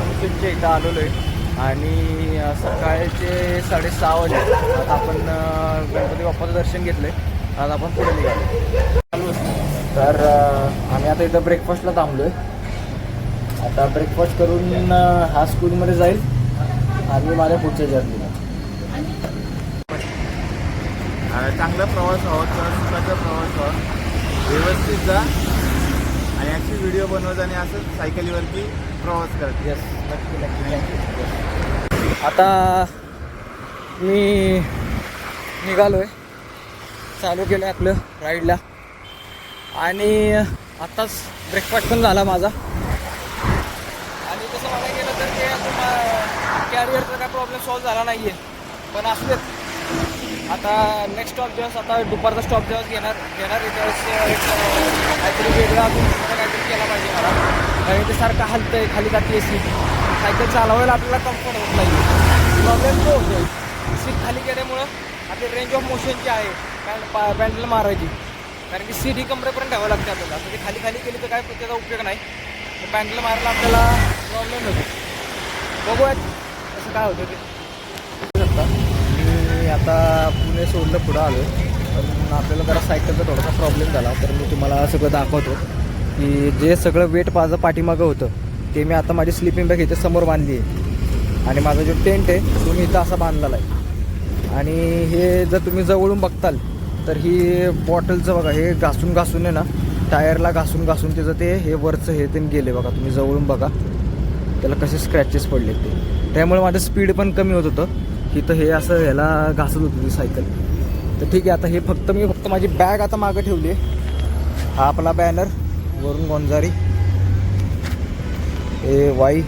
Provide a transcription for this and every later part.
मुस्लिमच्या इथं आलेलो आहे आणि सकाळचे 6:30 वाजले. आता आपण गणपती बाप्पाचं दर्शन घेतलं आहे. आज आपण पुढे निघालो. तर आम्ही आता इथं ब्रेकफास्टला थांबलो आहे. आता ब्रेकफास्ट करून हा स्कूलमध्ये जाईल आणि माझ्या पुढच्या जर्नीला. चांगला प्रवास व्हावा किंवा सुखाचा प्रवास व्हावा, व्यवस्थित जा आणि अशी व्हिडिओ बनवत आणि असं सायकलीवरती प्रवास करत. येस, नक्की नक्की थँक्यू. आता मी निघालो आहे, चालू केलं आहे आपलं राईडला आणि आत्ताच ब्रेकफास्ट पण झाला माझा. आणि तसं बघायला गेलं तर ते कॅरियरचा काय प्रॉब्लेम सॉल्व्ह झाला नाही आहे, पण असू देत. आता नेक्स्ट स्टॉप ज्यावेळेस आता दुपारचा स्टॉप ज्यावेळेस घेणार त्यावेळेस काहीतरी वेगळं अजून काहीतरी केला पाहिजे मला. कारण ते सारखं हलतं आहे, खाली जाते सीट. सायकल चालवायला आपल्याला कम्फर्ट होत नाही. प्रॉब्लेम तो होतो सीट खाली गेल्यामुळं आपली रेंज ऑफ मोशन जी आहे पॅन्डल मारायची, कारण की सीट ही कमरेपर्यंत ठेवावं लागते आपल्याला. तर ते खाली गेली तर काय त्याचा उपयोग नाही. तर पॅन्डल मारायला आपल्याला प्रॉब्लेम होतो. बघूयात कसं काय होतं ते. मी आता पुणे सोडलं पुढं आलो, पण आपल्याला जरा सायकलचा थोडासा प्रॉब्लेम झाला. तर मी तुम्हाला सगळं दाखवतो की जे सगळं वेट माझं पाठीमागं होतं ते मी आता माझी स्लिपिंग बॅग इथे समोर बांधली आहे आणि माझा जो टेंट आहे तो मी इथं असा बांधलेला आहे. आणि हे जर तुम्ही जवळून बघताल तर ही बॉटलचं बघा, हे घासून आहे ना, टायरला घासून त्याचं ते हे वरचं हे ते गेले बघा. तुम्ही जवळून बघा त्याला कसे स्क्रॅचेस पडले ते. त्यामुळे माझं स्पीड पण कमी होत होतं. इथं हे असं ह्याला घासत होती ती सायकल. तर ठीक आहे, आता हे फक्त माझी बॅग आता मागं ठेवली आहे. हा आपला बॅनर वरून गोंजारी, हे वाई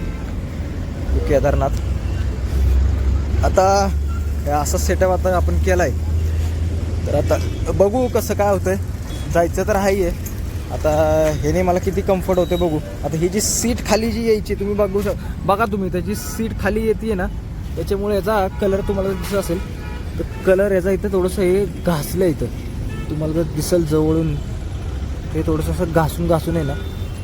केदारनाथ. आता असा सेटअप आता आपण केला आहे. तर आता बघू कसं काय होतं आहे. जायचं तर आहे. आता ह्याने मला किती कम्फर्ट होते बघू. आता ही जी सीट खाली जी यायची तुम्ही बघा तुम्ही त्याची सीट खाली येते ना, त्याच्यामुळे याचा कलर तुम्हाला दिसत असेल तर कलर याचा इथं थोडंसं हे घासलं आहे. इथं तुम्हाला जर दिसेल जवळून ते थोडंसं असं घासून आहे ना.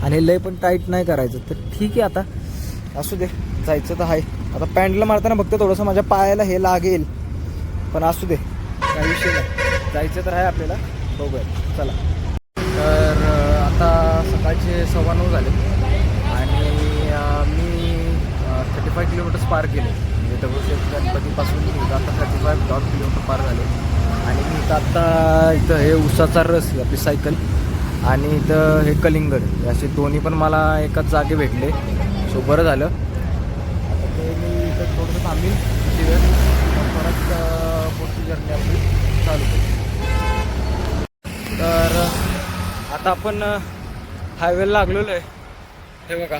आणि लय पण टाईट नाही करायचं. तर ठीक आहे, आता असू दे, जायचं तर आहे. आता पॅन्टला मारताना फक्त थोडंसं माझ्या पायाला हे लागेल, पण असू दे, काही विषय नाही. जायचं तर आहे आपल्याला, बघूया चला. तर आता सकाळचे 9:15 झाले आणि मी 35 किलोमीटर्स पार केले. म्हणजे दगडूशेठ गणपतीपासून इथं आता 35 किलोमीटर पार झाले. आणि मी इथं आत्ता इथं हे उसाचा रस आपली सायकल आणि इथं हे कलिंगड असे दोन्ही पण मला एकाच जागे भेटले. सो बरं झालं. आता ते मी इथं थोडंसं थांबील, परत पुढची जर्नी आपली चालू करू. तर आता आपण हायवेला लागलेलो आहे. हे बघा,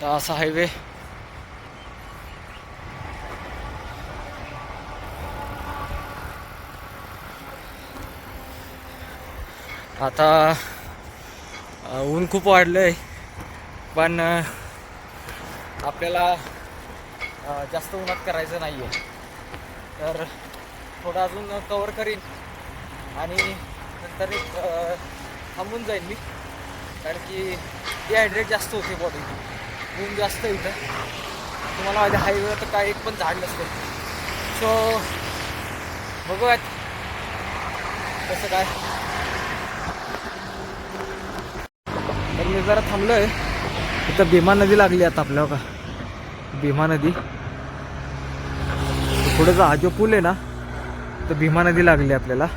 तर असा हायवे. आता ऊन खूप वाढलं आहे, पण आपल्याला जास्त उन्हात करायचं नाही आहे. तर थोडं अजून कवर करीन आणि नंतर एक थांबून जाईल मी, कारण की डिहायड्रेट जास्त होते बॉडी. ऊन जास्त इथं तुम्हाला माझ्या हायवेवर तर काय एक पण झाड नसतं. सो बघूयात कसं काय. तर मी जरा थांबलो आहे. इथं भीमा नदी लागली आता आपल्याला का, भीमा नदी पुढे हा जो पूल आहे ना, तर भीमा नदी लागली आपल्याला.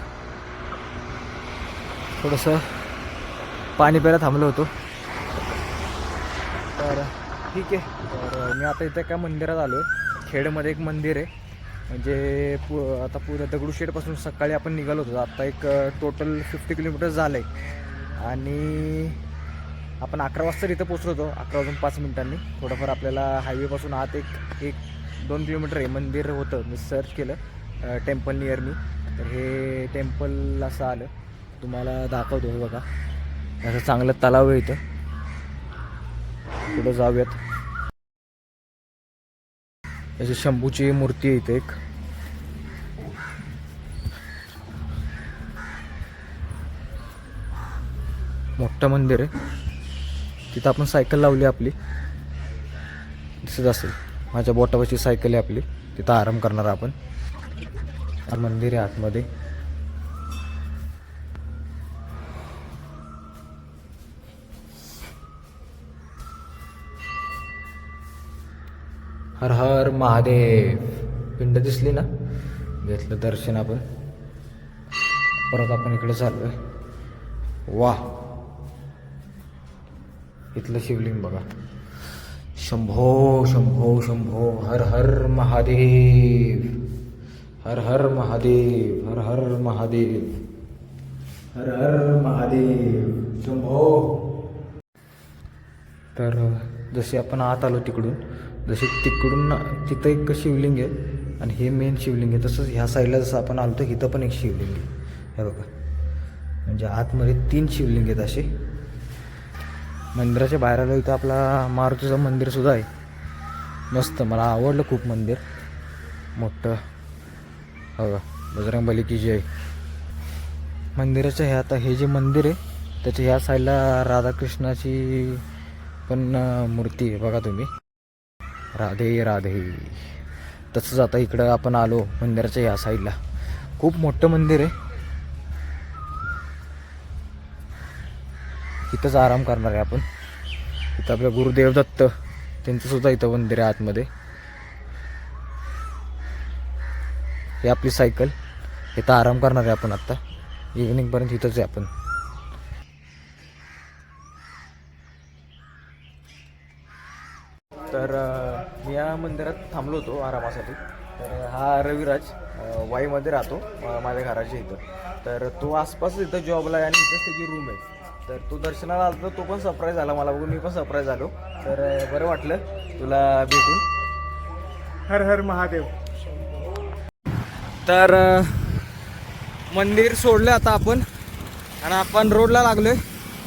थोडंसं पाणी प्यायला थांबलो होतो. तर ठीक आहे. तर मी आता इथं एका मंदिरात आलो आहे. खेडमध्ये एक मंदिर आहे. म्हणजे आता पुढं दगडूशेठपासून सकाळी आपण निघालो होतो. आता एक टोटल 50 किलोमीटर झालं आहे आणि आपण 11 वाजता इथं पोचलो होतो. 11:05 थोडंफार आपल्याला हायवेपासून आत एक 2 किलोमीटर हे मंदिर होतं. मी सर्च केलं टेम्पल नियर मी. तर हे टेम्पल असं आलं, तुम्हाला दाखवतो. हे बघा, असं चांगलं तलाव आहे इथं. पुढं जाऊयात. अशी शंभूची मूर्ती आहे इथे एक. मोठं मंदिर आहे. तिथं आपण सायकल लावली आपली. दिसत असेल, माझ्या बोटापाशी सायकल आहे आपली, तिथं आराम करणार आपण. मंदिर आहे आतमध्ये. हर हर महादेव. पिंड दिसली ना, घेतलं दर्शन आपण. परत आपण इकडे चाललोय. वा, इथलं शिवलिंग बघा. शंभो शंभो शंभो, हर हर महादेव, हर हर महादेव, हर हर महादेव, हर हर महादेव, शंभो. तर जसे आपण आत आलो तिकडून, जसे तिकडून तिथं एक शिवलिंग आहे आणि हे मेन शिवलिंग आहे, तसंच ह्या साईडला जसं आपण आलो इथं पण एक शिवलिंग आहे. हे बघा, म्हणजे आतमध्ये 3 शिवलिंग आहेत असे. मंदिराच्या बाहेर आलो इथं आपला मारुतीचं मंदिरसुद्धा आहे. मस्त, मला आवडलं खूप मंदिर, मोठं. हो, बजरंगबली की जय. मंदिराचं हे आता हे जे मंदिर आहे त्याच्या ह्या साईडला राधाकृष्णाची पण मूर्ती आहे बघा तुम्ही. राधे राधे. तसंच आता इकडं आपण आलो मंदिराच्या ह्या साईडला. खूप मोठं मंदिर आहे. इथंच आराम करणार आहे आपण. इथं आपलं गुरुदेव दत्त त्यांचं सुद्धा इथं मंदिर आहे आतमध्ये. हे आपली सायकल, इथं आराम करणार आहे आपण आत्ता. इव्हिनिंगपर्यंत इथंच आहे आपण. तर मी या मंदिरात थांबलो होतो आरामासाठी. तर हा रविराज वाईमध्ये राहतो माझ्या घराच्या इथं. तर तो आसपास इथं जॉबला आहे आणि इथंच त्याची रूम आहे. तर तो दर्शनाला आला, तो पण सरप्राईज झाला मला बघून, मी पण सरप्राईज झालो. तर बरं वाटलं तुला भेटून. हर हर महादेव. तर मंदिर सोडलं आता आपण आणि आपण रोडला लागलोय.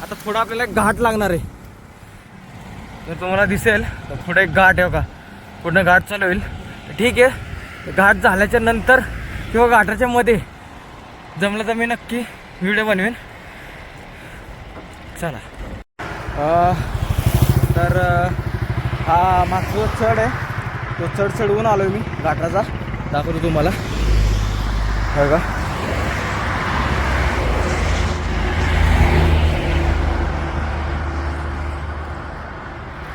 आता थोडा आपल्याला एक घाट लागणार आहे. तर तुम्हाला दिसेल पुढे एक घाट आहे का, पूर्ण घाट चालू होईल. ठीक आहे, घाट झाल्याच्या नंतर किंवा घाटाच्या मध्ये जमलं तर मी नक्की व्हिडिओ बनवेन. चला. तर हा मागचा चढ आहे, तो चढ चढवून आलो मी घाटाचा. दाखवतो तुम्हाला बघा.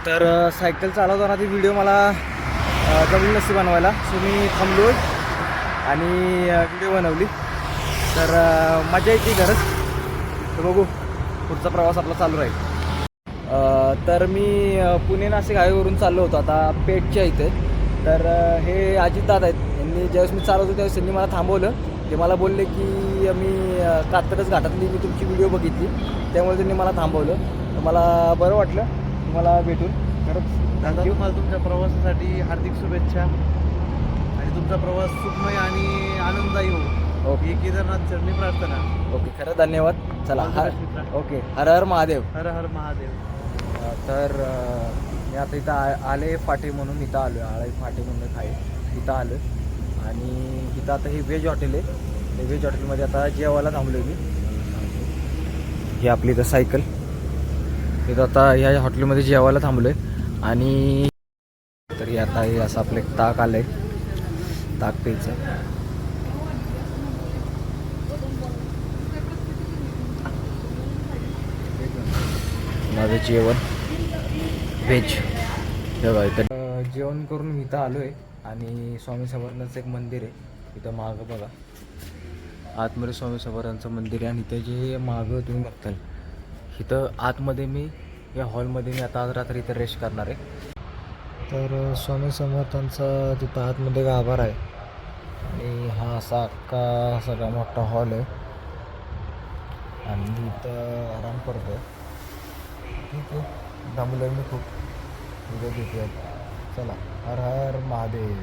तर सायकल चालवताना ती व्हिडिओ मला जमली नसती बनवायला, सो मी थांबलो आणि व्हिडिओ बनवली. तर मजा येते खरंच. तर बघू, पुढचा प्रवास आपला चालू राहील. तर मी पुणे नाशिक हायवेवरून चाललो होतो आता पेठच्या इथे. तर हे अजितदादा आहेत. यांनी ज्यावेळेस मी चालवतो त्यावेळेस त्यांनी मला थांबवलं. ते मला बोलले की मी कात्रज घाटातली मी तुमची व्हिडिओ बघितली, त्यामुळे त्यांनी मला थांबवलं. तर मला बरं वाटलं तुम्हाला भेटून. खरंच दादा, तुम्हाला तुमच्या प्रवासासाठी हार्दिक शुभेच्छा आणि तुमचा प्रवास सुखमय आणि आनंददायी हो. ओके. ही केदारनाथ चरणी प्रार्थना. ओके, खरं धन्यवाद. चला. ओके, हर हर महादेव. हर हर महादेव. तर मी आता इथं आले फाटे म्हणून इथं आलो. आळे फाटे म्हणून आहे, इथं आलो. आणि इथं आता हे व्हेज हॉटेल आहे. ते व्हेज हॉटेलमध्ये आता जेवायला थांबलो मी. ही आपली इथं सायकल. इथं आता ह्या हॉटेलमध्ये जेवायला थांबलो आहे. आणि तरी आता हे असं आपलं एक ताक आलं आहे, ताक प्यायचं. माझं जेवण व्हेज बघा. इथं जेवण करून मी इथं आलो आहे. आणि स्वामी समर्थांचं एक मंदिर आहे इथं मागं बघा. आतमध्ये स्वामी समर्थांचं मंदिर आहे आणि इथं जे मागं तुम्ही बघताल इथं आतमध्ये मी या हॉलमध्ये मी आता आज रात्री इथं रेस्ट करणार आहे. तर स्वामी समर्थांचा तिथं आतमध्ये गाभारा आहे आणि हा असा अख्खा सगळा मोठा हॉल आहे आणि इथं आराम करतो आहे. ठीक आहे, दमलो मी खूप. उद्या भेटूयात. चला. हर हर महादेव.